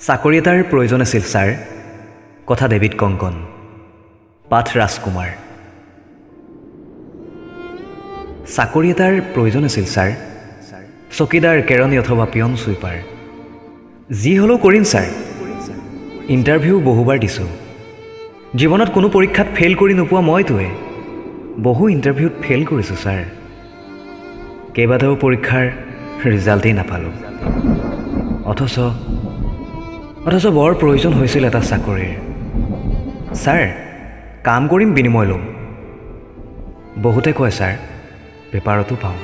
চাকৰি এটাৰ প্ৰয়োজন আছিল ছাৰ। কথা ডেভিড কংকন, পাঠ ৰাজকুমাৰ। চাকৰি এটাৰ প্ৰয়োজন আছিল ছাৰ। চকীদাৰ, কেৰণী অথবা পিয়ন চুইপাৰ, যি হ'লেও কৰিম ছাৰ। ইণ্টাৰভিউ বহুবাৰ দিছোঁ। জীৱনত কোনো পৰীক্ষাত ফেইল কৰি নোপোৱা মইতোৱে বহু ইণ্টাৰভিউত ফেইল কৰিছোঁ ছাৰ। কেইবাটাও পৰীক্ষাৰ ৰিজাল্টেই নাপালোঁ। অথচ বৰ প্ৰয়োজন হৈছিল এটা চাকৰিৰ। ছাৰ, কাম কৰিম, বিনিময় ল'ম। বহুতে কয় ছাৰ, পেপাৰতো পাওঁ,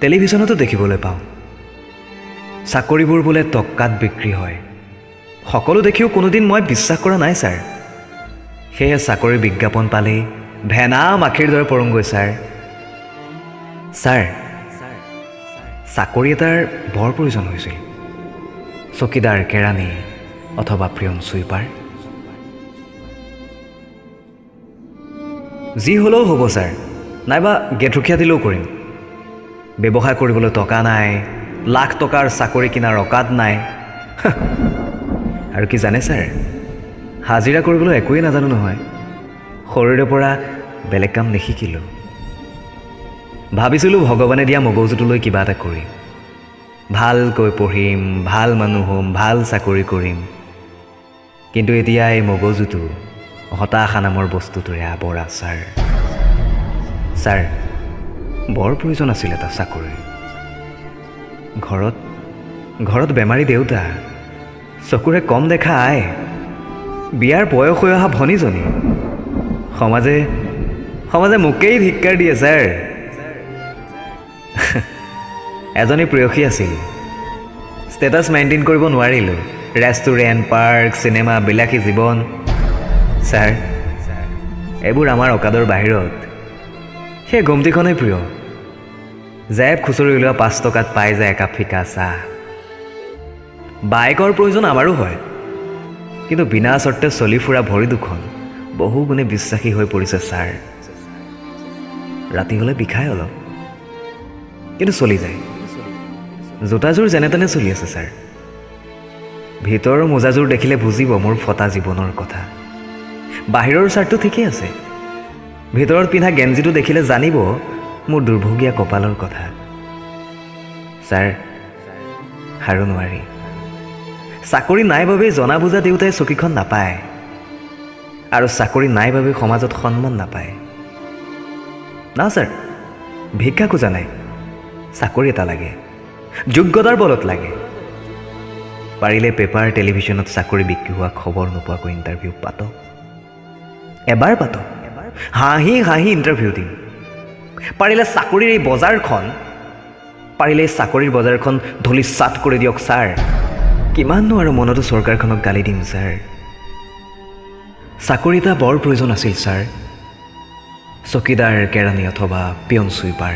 টেলিভিশ্যনতো দেখিবলৈ পাওঁ, চাকৰিবোৰ বোলে টকাত বিক্ৰী হয়। সকলো দেখিও কোনোদিন মই বিশ্বাস কৰা নাই ছাৰ। সেয়ে চাকৰিৰ বিজ্ঞাপন পালেই ভেনা মাখিৰ দৰে পৰোঁগৈ ছাৰ। ছাৰ, চাকৰি এটাৰ বৰ প্ৰয়োজন হৈছিল। চকীদাৰ, কেৰাণী অথবা পিয়ন চুইপাৰ, যি হ'লেও হ'ব ছাৰ। নাইবা গেটৰখীয়া দিলেও কৰিম। ব্যৱসায় কৰিবলৈ টকা নাই, লাখ টকাৰ চাকৰি কিনাৰ অকাত নাই। আৰু কি জানে ছাৰ, হাজিৰা কৰিবলৈ একোৱেই নাজানো নহয়। সৰুৰে পৰা বেলেগ কাম নিশিকিলোঁ। ভাবিছিলোঁ ভগৱানে দিয়া মগজুটো লৈ কিবা এটা কৰিম, ভালকৈ পঢ়িম, ভাল মানুহ হ'ম, ভাল চাকৰি কৰিম। কিন্তু এতিয়া এই মগজুটো হতাশা নামৰ বস্তুটোৰে আৱৰা ছাৰ। ছাৰ, বৰ প্ৰয়োজন আছিল এটা চাকৰিৰ। ঘৰত বেমাৰী দেউতা, চকুৰে কম দেখা আই, বিয়াৰ বয়স হৈ অহা ভনীজনী, সমাজে মোকেই ধিক্কাৰ দিয়ে ছাৰ। এজনী প্ৰেয়সী আছিল, ষ্টেটাছ মেইনটেইন কৰিব নোৱাৰিলোঁ। ৰেষ্টুৰেণ্ট, পাৰ্ক, চিনেমা, বিলাসী জীৱন। ছাৰ, এইবোৰ আমাৰ অকাদৰ বাহিৰত। সেই গুমটিখনেই প্ৰিয়। জেপ খুচৰি উলিওৱা 5 টকাত পাই যায় একাপ ফিকা চাহ। বাইকৰ প্ৰয়োজন আমাৰো হয়, কিন্তু বিনা চৰ্তে চলি ফুৰা ভৰি দুখন বহু গুণে বিশ্বাসী হৈ পৰিছে ছাৰ। ৰাতি হ'লে বিষায় অলপ, কিন্তু চলি যায়। জোতাযোৰ যেনে তেনে চলি আছে ছাৰ। ভিতৰৰ মোজাযোৰ দেখিলে বুজিব মোৰ ফটা জীৱনৰ কথা। বাহিৰৰ চাৰ্টটো ঠিকেই আছে, ভিতৰত পিন্ধা গেঞ্জিটো দেখিলে জানিব মোৰ দুৰ্ভগীয়া কপালৰ কথা। ছাৰ, আৰু নোৱাৰি। চাকৰি নাই বাবেই জনা বুজা দেউতাই চকীখন নাপায়, আৰু চাকৰি নাই বাবেই সমাজত সন্মান নাপায়। না ছাৰ, ভিক্ষা খোজা নাই, চাকৰি এটা লাগে, যোগ্যতাৰ বলত লাগে। পাৰিলে পেপাৰ, টেলিভিশ্যনত চাকৰি বিক্ৰী হোৱা খবৰ নোপোৱাকৈ ইণ্টাৰভিউ পাতক। এবাৰ পাতক, হাঁহি হাঁহি ইণ্টাৰভিউ দিম। পাৰিলে চাকৰিৰ এই চাকৰিৰ বজাৰখন ধূলিসাৎ কৰি দিয়ক ছাৰ। কিমাননো আৰু মনতো চৰকাৰখনক গালি দিম ছাৰ। চাকৰি এটা বৰ প্ৰয়োজন আছিল ছাৰ। চকীদাৰ, কেৰাণী অথবা পিয়ন চুইপাৰ।